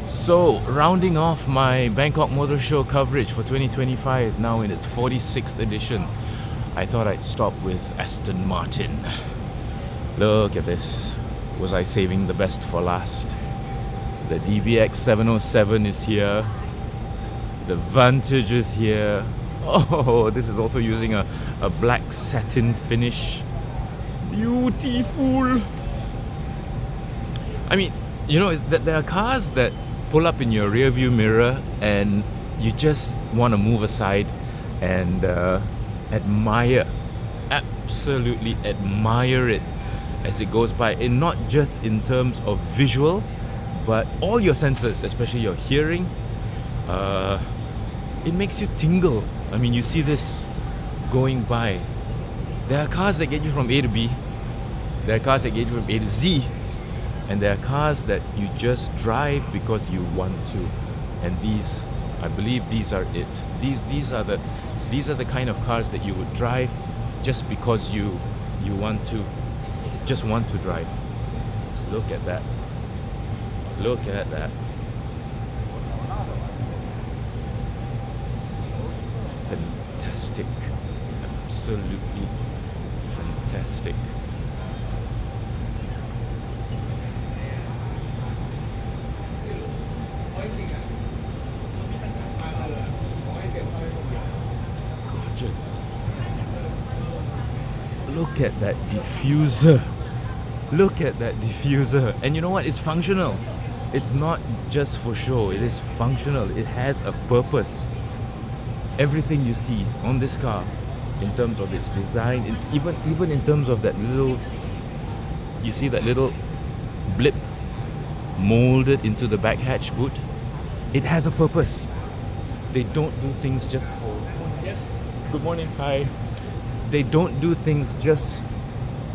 So, rounding off my Bangkok Motor Show coverage for 2025, now in its 46th edition, I thought I'd stop with Aston Martin. Look at this. Was I saving the best for last? The DBX 707 is here. The Vantage is here. Oh, this is also using a black satin finish. Beautiful. I mean, you know, there are cars that pull up in your rear view mirror and you just want to move aside and admire, absolutely admire it as it goes by, and not just in terms of visual, but all your senses, especially your hearing. It makes you tingle. I mean, you see this going by. There are cars that get you from A to B. There are cars that get you from A to Z. And there are cars that you just drive because you want to. And these, I believe these are it. These are the kind of cars that you would drive just because you want to, just want to drive. Look at that. Look at that. Fantastic. Absolutely fantastic. Gorgeous. Look at that diffuser. Look at that diffuser. And you know what? It's functional. It's not just for show. It is functional. It has a purpose. Everything you see on this car, in terms of its design, even in terms of that little, you see that little blip molded into the back hatch boot, it has a purpose. They don't do things just for... Yes. Good morning. Hi. They don't do things just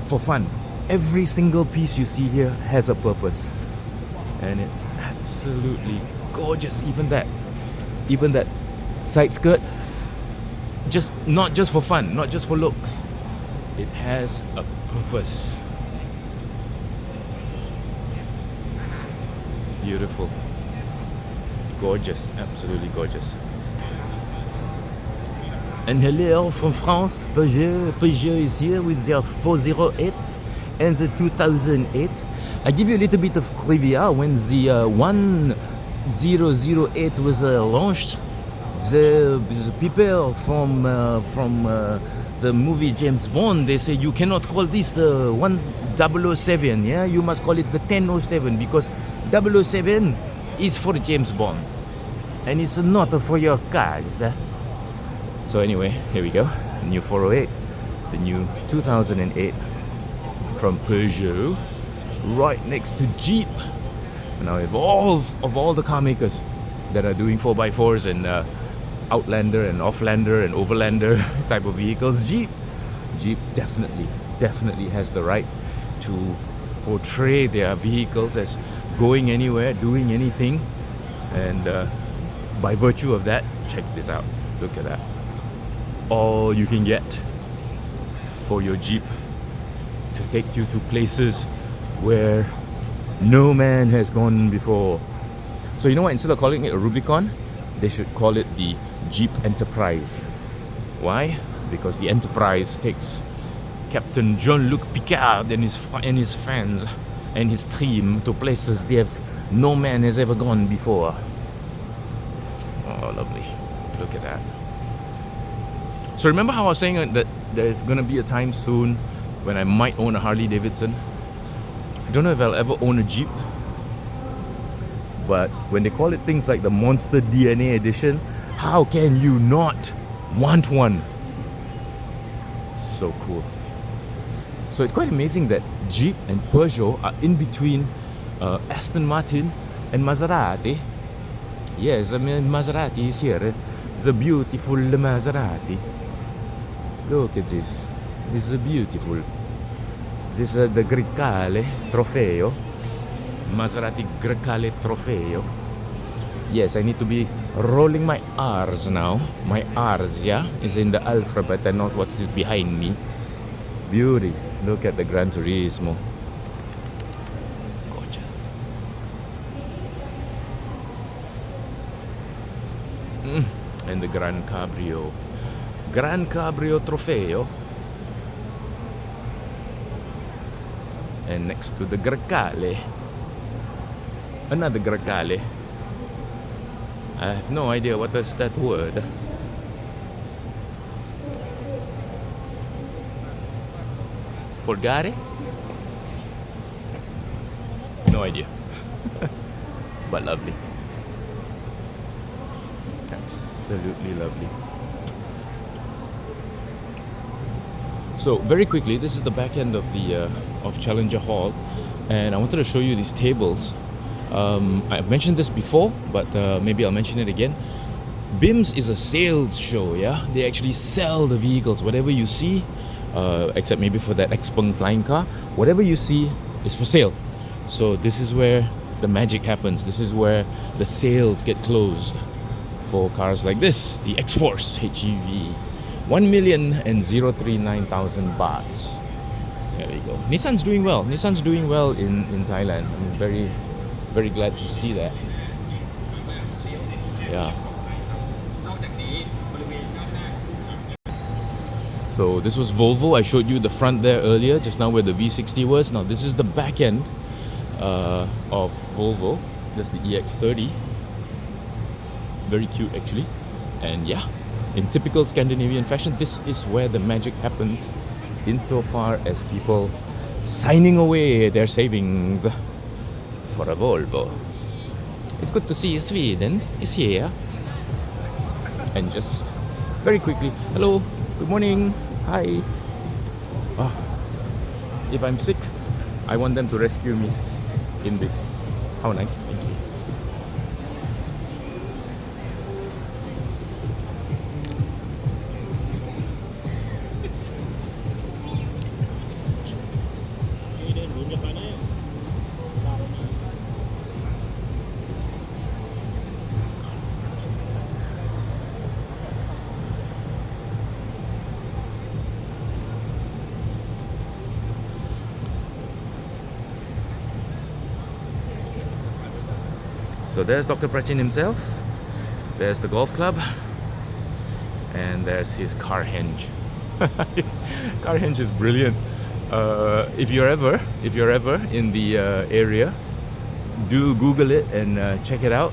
for fun. Every single piece you see here has a purpose. And it's absolutely gorgeous. Even that side skirt, just not just for fun, not just for looks. It has a purpose. Beautiful. Gorgeous, absolutely gorgeous. And hello from France, Peugeot is here with their 408 and the 2008. I give you a little bit of trivia. When the 1008 was launched, the people from the movie James Bond, they say you cannot call this 1007, yeah? You must call it the 1007 because 007 is for James Bond and it's not for your cars. So anyway, here we go. The new 408, the new 2008 from Peugeot, right next to Jeep. Now, of all the car makers that are doing 4x4s and Outlander and Offlander and Overlander type of vehicles, Jeep definitely has the right to portray their vehicles as going anywhere, doing anything. And by virtue of that, check this out. Look at that. All you can get for your Jeep to take you to places where no man has gone before. So you know what? Instead of calling it a Rubicon, they should call it the Jeep Enterprise. Why? Because the Enterprise takes Captain Jean-Luc Picard and his fans and his team to places no man has ever gone before. Oh, lovely. Look at that. So remember how I was saying that there's going to be a time soon when I might own a Harley Davidson? I don't know if I'll ever own a Jeep. But when they call it things like the Monster DNA Edition, how can you not want one? So cool. So it's quite amazing that Jeep and Peugeot are in between Aston Martin and Maserati. Yes, I mean Maserati is here. The beautiful Maserati. Look at this. This is beautiful. This is the Grecale Trofeo. Maserati Grecale Trofeo. Yes, I need to be rolling my R's now. My R's, yeah, is in the alphabet and not what is behind me. Beauty. Look at the Gran Turismo. Gorgeous. And the Gran Cabrio. Gran Cabrio Trofeo. And next to the Grecale, another Grecale. I have no idea what is that word. Folgare? No idea. But lovely. Absolutely lovely. So very quickly, this is the back end of the of Challenger Hall, and I wanted to show you these tables. I've mentioned this before, but maybe I'll mention it again. BIMS is a sales show, yeah? They actually sell the vehicles. Whatever you see, except maybe for that Xpeng flying car, whatever you see is for sale. So this is where the magic happens. This is where the sales get closed for cars like this, the X-Force HEV. 1,039,000 bahts. There we go. Nissan's doing well. Nissan's doing well in Thailand. I'm very, very glad to see that. Yeah. So this was Volvo. I showed you the front there earlier, just now where the V60 was. Now this is the back end of Volvo. That's the EX30. Very cute actually. And yeah, in typical Scandinavian fashion, this is where the magic happens insofar as people signing away their savings for a Volvo. It's good to see Sweden is here. And just very quickly, hello, good morning, hi. Oh, if I'm sick, I want them to rescue me in this. How nice, thank you. So there's Dr. Prachin himself, there's the golf club, and there's his Carhenge. Carhenge is brilliant. If you're ever in the area, do Google it and check it out.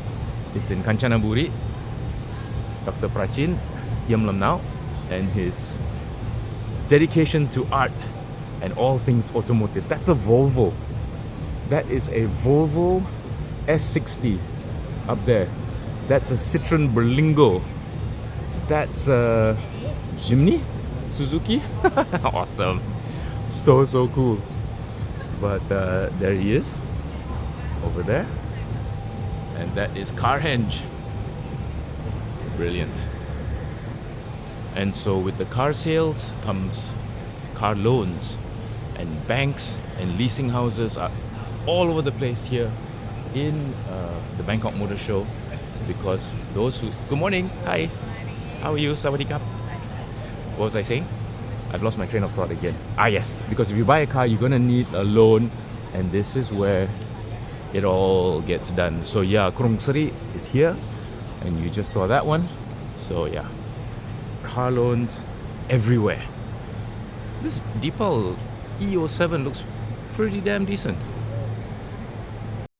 It's in Kanchanaburi. Dr. Prachin Yamlamnao and his dedication to art and all things automotive. That's a Volvo. That is a Volvo S60 up there. That's a Citroen Berlingo. That's a Jimny Suzuki. Awesome. So cool. But there he is over there, and that is Carhenge. Brilliant. And so with the car sales comes car loans, and banks and leasing houses are all over the place here in the Bangkok Motor Show, because those who... Good morning, hi, how are you? Sawadee Kap. What was I saying? I've lost my train of thought again. Yes, because if you buy a car, you're gonna need a loan, and this is where it all gets done. So yeah, Krung Sri is here, and you just saw that one. So yeah, car loans everywhere. This Deepal E07 looks pretty damn decent.